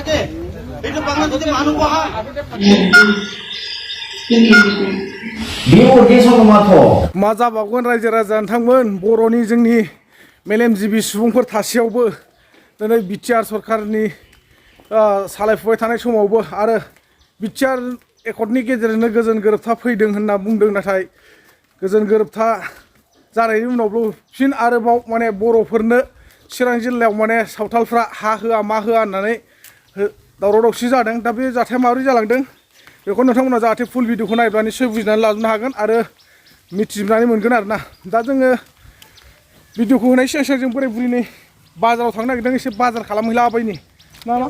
থাকে এটা বাংলা যদি মানুষ বহা मा जाबावगोन रायजो राजा नोंथांमोन बर'नि जोंनि मेलेमजिबि सुबुंफोर थासेयावबो दिनै BTR सरकारनि सालायफुबाय थानाय समावबो आरो BTR एकर्डनि गेजेरजोंनो गोजोन गोरोबथा फैदों होनना बुंदों नाथाय गोजोन गोरोबथा जानायनि उनावबो फिन आरोबाव माने बर'फोरनो चिरां जिल्लायाव माने सावथालफ्रा हा होआ मा होआ होननानै दावराव दावसि जादों दा बे जाथाया माबोरै जालांदों बेखौ नोंथांमोना जाहाथे फुल भिडिअखौ नायब्ला निश्चय बुजिनानै लाजोबनो हागोन आरो मिथिजोबनानै मोनगोन आरोना दा जोङो भिडिअखौ होनाय सिगां सिगां जों बोराय बुरिनि बाजाराव थांनो नागिरदों एसे बाजार खालामहैलाबायनि ना मा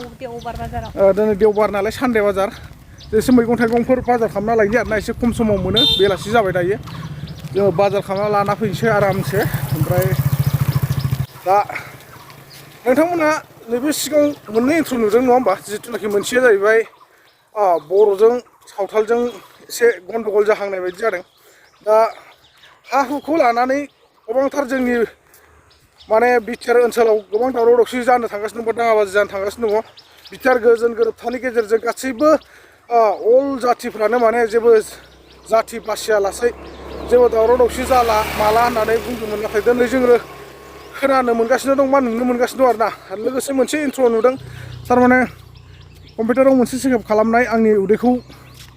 दिनै देवबार नालाय सानदे बाजार एसे मैगं थाइगंफोर बाजार खालामना लायनि आरोना एसे खम समाव मोनो बेलासि जाबाय दायो जोङो बाजार खालामना लाना फैनोसै आरामसे ओमफ्राय दा नोंथांमोना नैबे सिगां मोननै इन्ट्र नुदों नङा होमबा जिथुनाखि मोनसेया जाहैबाय बर'जों सावथालजों एसे गन्डगल जाहांनाय बायदि जादों दा हा हुखौ लानानै गोबांथार जोंनि माने BTR ओनसोलाव गोबां दावराव दावसि जानो थांगासिनो दं दाङाबाजि जानो थांगासिनो दङ BTR गोजोन गोरोबथानि गेजेरजों गासैबो अल जाथिफ्रानो माने जेबो जाथि बासियालासै जेबो दावराव दावसि जाला माला होननानै बुंदोंमोन नाथाय दिनै जोङो खोनानो मोनगासिनो दं मा नुनो मोनगासिनो दं आरोना आरो लोगोसे मोनसे इन्ट्र नुदों थारमाने कम्पिउटाराव मोनसे चेकआप खालामनाय आंनि उदैखौ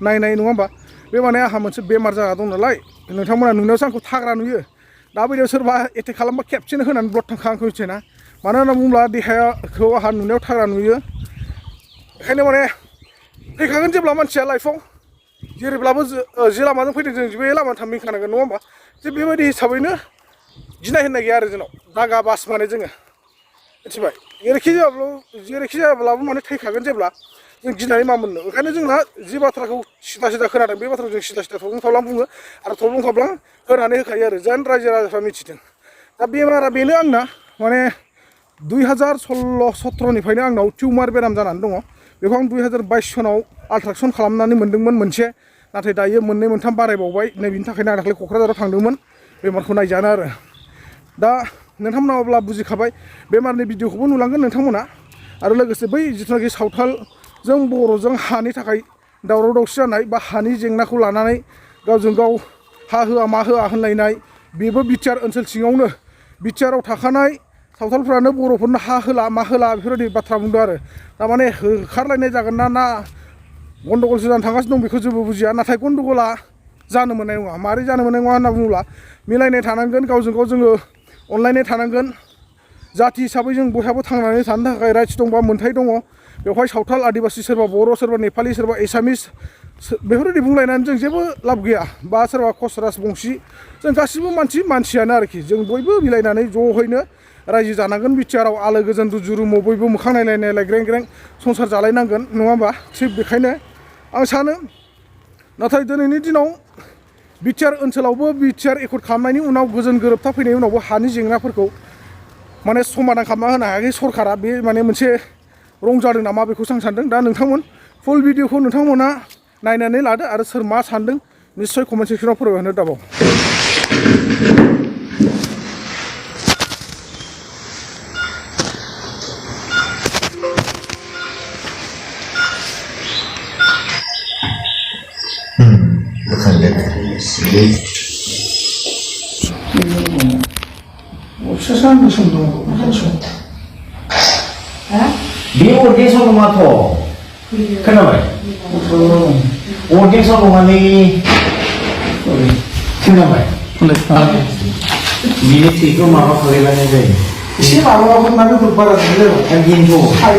नायनाय नङा होमबा बे माने आंहा मोनसे बेमार जाना दं नालाय नोंथांमोना नुनायावसो आंखौ थाग्रा नुयो दा बायदियाव सोरबा एटेक खालामबा खेबसेनो होनानै ब्लड थांखा आंखौ मिथियोना मानो होनना बुङोब्ला देहाखौ आंहा नुनायाव थाग्रा नुयो बेखायनो माने फैखागोन जेब्ला मानसिया लाइफआव जेरैब्लाबो जे लामाजों फैदों जों बे लामाजों थांफिनखानांगोन नङा होमबा थिग बेबायदि हिसाबैनो गिनाय होननाय गैया आरो जोंनाव दागा बास माने जोङो मिथिबाय जेरैखि जायाब्लाबो माने थैखागोन जेब्ला जों गिनानै मा मोननो ओंखायनो जोंना जि बाथ्राखौ सिदा सिदा खोनादों बे बाथ्राखौ जों सिदा सिदा थब्लं थाब्लां बुङो आरो थब्लं थाब्लां होनानै होखायो आरो जेन रायजो राजाफ्रा मिथिदों दा बेमारा बेनो आंना माने 2016-17निफ्रायनो आंनाव टिउमार बेराम जानानै दङ बेखौ आं 2022 सनाव आल्ट्रासाउन्ड खालामनानै मोनदोंमोन मोनसे नाथाय दायो मोननै मोनथाम बारायबावबाय नै बिनि थाखायनो आं दाखालि क'क्राझाराव थांदोंमोन बेमारखौ नायजानो आरो दा नोंथांमोना अब्ला बुजिखाबाय बेमारनि भिडिअखौबो नुलांगोन नोंथांमोना आरो लोगोसे बै जिथुनाखि सावथालजों बर'जों हानि थाखाय दावराव दावसि जानाय बा हानि जेंनाखौ लानानै गावजों गाव हा होआ मा होआ होनलायनाय बेबो BTR ओनसोल सिङावनो BTRआव थाखानाय सावथालफ्रानो बर'फोरनो हा होला मा होला बेफोरबायदि बाथ्रा बुंदों आरो थारमाने होखारलायनाय जागोन ना गन्डगलसो जानो थांगासिनो दं बेखौ जेबो बुजिया नाथाय गन्डगला जानो मोननाय नङा मारै जानो मोननाय नङा होनना बुङोब्ला मिलायनाय थानांगोन गावजों गाव जोङो अनलायनाय थानांगोन जाथि हिसाबै जों बयहाबो थांनानै थानो थाखाय राइट्स दं बा मोन्थाय दङ बेवहाय सावथाल आदिबासि सोरबा बर' सोरबा नेपालि सोरबा एसामिस बेफोरबायदि बुंलायनानै जों जेबो लाब गैया बा सोरबा कच राजबंसि जों गासिबो मानसियानो आरोखि जों बयबो मिलायनानै ज'हैनो रायजो जानांगोन BTRआव आलो गोजोन रुजु रुमु बयबो मोखां नायलायनाय ग्रें ग्रें संसार जालायनांगोन नङा होमबा थिग बेखायनो आं सानो नाथाय दिनैनि दिनाव BTR ओनसोलावबो BTR एकर्ड खालामनायनि उनाव गोजोन गोरोबथा फैनायनि उनावबो हानि जेंनाफोरखौ माने समाधान खालामना होनो हायाखै सरकारा बे माने मोनसे रं जादों नामा बेखौसो आं सानदों दा नोंथांमोन फुल भिडिअखौ नोंथांमोना नायनानै लादो आरो सोर मा सानदों निश्चय कमेन्ट सेक्सनाव फोरमायहरनो दाबाव 세상에 손도 그렇죠. 네 어디서 마토? 그나마. 어디서 많이 그나마. 미리 티고 마마 거래가는 데. 시 마마하고 나는 불바라는데 안긴고 하이.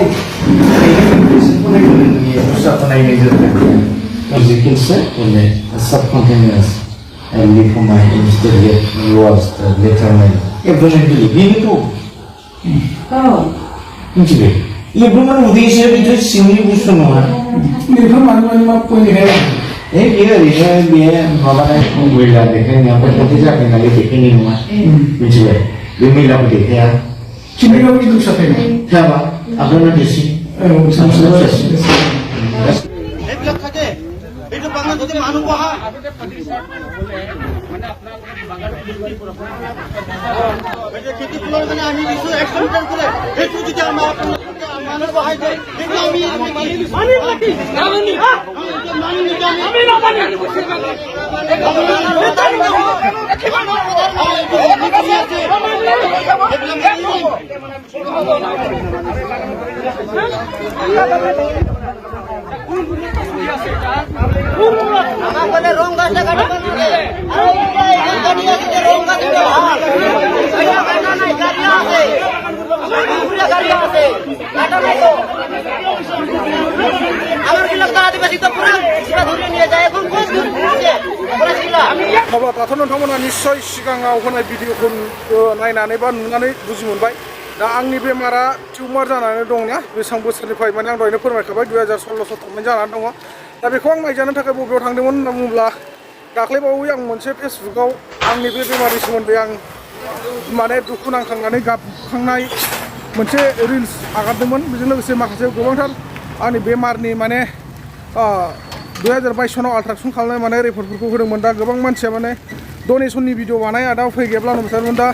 As you can see, the subcontinuous and lymphoma instead was the determined. Abdominally, we need to. Oh. Inchile. Abdomen udesha bhi to simili kuch no hai. Lymphoma mani ma koi nahi hai. ये हमारा वेला देखें यहाँ पर पति जाके नाले देखें नहीं हुआ इंचले बिमिला को देखें यार चिन्ह लोग भी दूसरा थे क्या बात आपने ना जैसी এটা বাংলা যদি মানুষ বহা মানে আপনার খেতে পুরো আমি কিছু এক্সটেনশন করে একটু যদি আমরা दाथ' नोंथांमोना निस्सय सिगाङाव होनाय भिडिअखौ नायनानै बा नुनानै बुजि मोनबाय दा आंनि बेमारा टिउमार जानानै दंना बेसेबां बोसोरनिफ्राय माने आं दहायनो फोरमायखाबाय 2016-17 जानानै दङ दा बेखौ आं नायजानो थाखाय बबेयाव थांदोंमोन होनना बुङोब्ला दाख्लैबावै आं मोनसे फेसबुकाव आंनि बे बेमारनि सोमोन्दै आं माने दुखु नांखांनानै गाबखांनाय मोनसे रिल्स आगारदोंमोन बेजों लोगोसे माखासे गोबांथार आंनि बेमारनि माने 2022 सनाव आल्ट्रासाउन्ड खालामनाय माने रिपर्टफोरखौ होदोंमोन दा गोबां मानसिया माने डनेसननि भिडिअ बानाय आदा उफाय गैयाब्ला होनबायमोन दा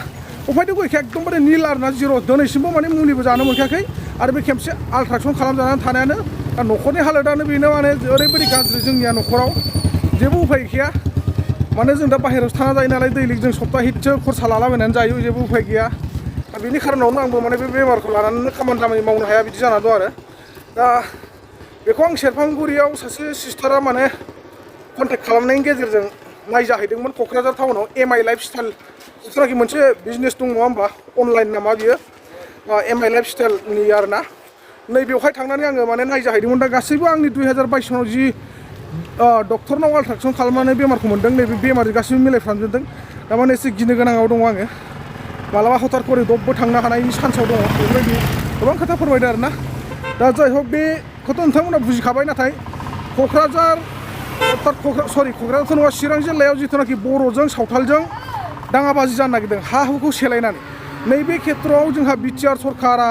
उफायथ' गैखाया एकदमबारे निल आरोना जिर' दिनैसिमबो माने मुलिबो जानो मोनखायाखै आरो बे खेबसे आल्ट्रासाउन्ड खालामजानानै थानायानो दा न'खरनि हालोदानो बेनो माने ओरैबायदि गाज्रि जोंनिया न'खराव जेबो उफाय गैया माने जों दा बाहेरायावसो थाना जायो नालाय दैलिक जों सप्ताहितसो खरसा लालाबायनानै जायो जेबो उफाय गैया दा बेनि खारनावनो आंबो माने बे बेमारखौ लानानै खामानि दामानि मावनो हाया बिदि जाना दं आरो दा बेखौ आं सेरफांगुरियाव सासे सिस्टारा माने कन्टेक्ट खालामनायनि गेजेरजों नायजाहैदोंमोन क'क्राझार टाउनाव एमआइ लाइफ स्टाइल जिथुनाखि मोनसे बिजनेस दं नङा होमबा अनलाइन नामा बियो एमआइ लाइफ स्टाइलनि आरोना नैबेवहाय थांनानै आङो माने नायजाहैदोंमोन दा गासैबो आंनि 2022 सनाव जि डक्टरनाव आल्ट्रासाउन्ड खालामनानै बेमारखौ मोन्दों नैबे बेमारजों गासैबो मिलायफ्रामजोबदों थारमाने एसे गिनो गोनाङाव दङ आङो मालाबा हथार करे दबबो थांनो हानायनि चान्सआव दङ बेफोरबायदि गोबां खोथा फोरमायदों आरोना दा जाय हक बेखौथ' नोंथांमोना बुजिखाबाय नाथाय क'क्राझारथ' नङा चिरां जिल्लायाव जिथुनाखि बर'जों सावथालजों दाङाबाजि जानो नागिरदों हा हुखौ सेलायनानै नैबे खेत्रआव जोंहा BTR सरकारा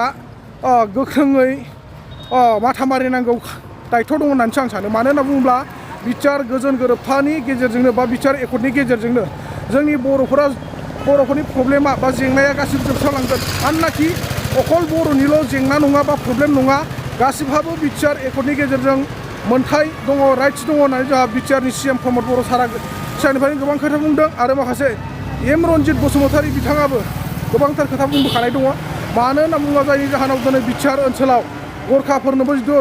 गोख्रोङै माथा मारिनांगौ दायथ' दङ होननानैसो आं सानो मानो होनना बुङोब्ला BTR गोजोन गोरोबथानि गेजेरजोंनो बा BTR एकर्डनि गेजेरजोंनो जोंनि बर'फोरनि प्रब्लेमा बा जेंनाया गासिबो जोबस्रांलांगोन मानोनाखि अखल बर'निल' जेंना नङा बा प्रब्लेम नङा गासिबहाबो BTR एकर्डनि गेजेरजों मोनथाय दङ राइट्स दङ होननानै जोंहा BTRनि CM प्रमद बर' सारा सिगांनिफ्रायनो गोबां खोथा बुंदों आरो माखासे एम रन्जित बसुमतारी बिथाङाबो गोबांथार खोथा बुंबोखानाय दङ मानो होनना बुङोब्ला जायनि जाहोनाव दिनै BTR ओनसोलाव गरखाफोरनोबो जुदि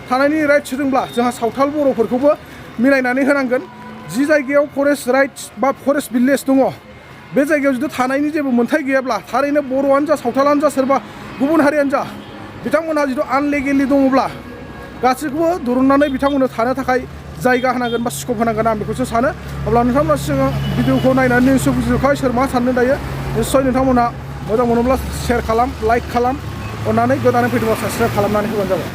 थानायनि राइट्स होदोंब्ला जोंहा सावथाल बर'फोरखौबो मिलायनानै होनांगोन जि जायगायाव फरेस्ट राइट्स बा फरेस्ट भिलेज दङ बे जायगायाव जुदि थानायनि जेबो मोन्थाय गैयाब्ला थारैनो बर'आनो जा सावथालानो जा सोरबा गुबुन हारियानो जा बिथांमोनहा जुदि आनलिगेलि दङब्ला गासैखौबो दिरुननानै बिथांमोननो थानो थाखाय जायगा होनांगोन बा स्कप होनांगोन आं बेखौसो सानो अब्ला नोंथांमोना सिगां भिडिअखौ नायनानै निसय बुजिजोबखाबाय सोर मा सानदों दायो निस्सय नोंथांमोना मोजां मोनोब्ला शेयार खालाम लाइक खालाम अननानै गोदानै फैदोंब्ला साबस्क्राइब खालामनानै होबानो जाबाय